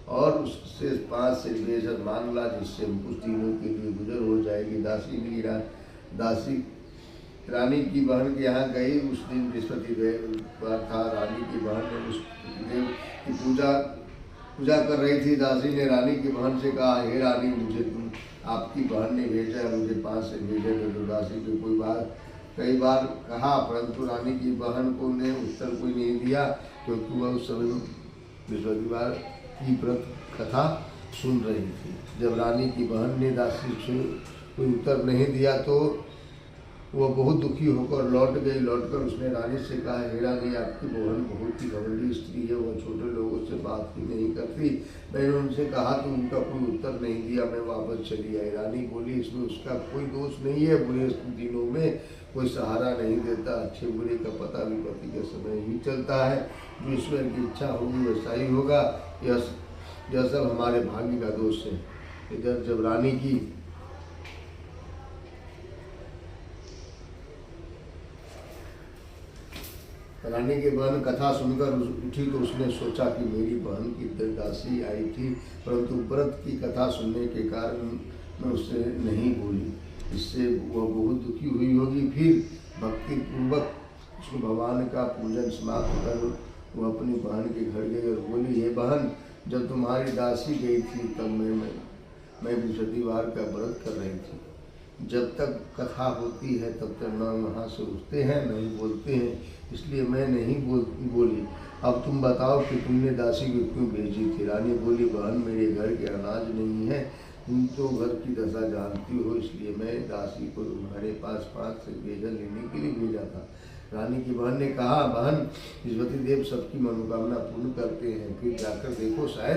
और उससे 5 से बेहद मांगला, जिससे कुछ दिनों के लिए गुजर हो जाएगी। दासी रानी की बहन के यहाँ गई। उस दिन बृहस्पति देव था। रानी की बहन ने उस देव की पूजा कर रही थी। दासी ने रानी की बहन से कहा, हे रानी, मुझे आपकी बहन ने भेजा है, मुझे 5 से भेजे। तो दासी को कई बार कहा, परंतु रानी की बहन को ने उत्तर कोई नहीं दिया, क्योंकि वह उस समय बृहस्पतिवार की व्रत कथा सुन रही थी। जब रानी की बहन ने दासी से कोई उत्तर नहीं दिया तो वह बहुत दुखी होकर लौट गई। लौटकर उसने रानी से कहा, हे रानी, आपकी बहन बहुत ही घमंडी स्त्री है, वह छोटे लोगों से बात ही नहीं करती। मैंने उनसे कहा तो उनका कोई उत्तर नहीं दिया, मैं वापस चली आई। रानी बोली, इसमें उसका कोई दोष नहीं है, बुरे दिनों में कोई सहारा नहीं देता, अच्छे बुरे का पता विपत्ति के समय ही चलता है। जो ईश्वर की इच्छा होगी वैसा ही होगा। यह सब हमारे भाग्य का दोष है। इधर जब रानी की बहन कथा सुनकर उठी तो उसने सोचा कि मेरी बहन की दासी आई थी, परंतु व्रत की कथा सुनने के कारण मैं उससे नहीं बोली। इससे वह बहुत दुखी हुई होगी। फिर भक्ति पूर्वक उसको भगवान का पूजन समाप्त कर वह अपनी बहन के घर गई और बोली, हे बहन, जब तुम्हारी दासी गई थी तब मैं बृहस्पतिवार का व्रत कर रही थी। जब तक कथा होती है तब तक न वहाँ से उठते हैं न ही बोलते हैं, इसलिए मैं नहीं बोली। अब तुम बताओ कि तुमने दासी को क्यों भेजी थी। रानी बोली, बहन, मेरे घर के अनाज नहीं है, तुम तो घर की दशा जानती हो, इसलिए मैं दासी को तुम्हारे पास 5 से भेजा लेने के लिए भेजा था। रानी की बहन ने कहा, बहन, बृहस्पति देव सबकी मनोकामना पूर्ण करते हैं, फिर जाकर देखो, शायद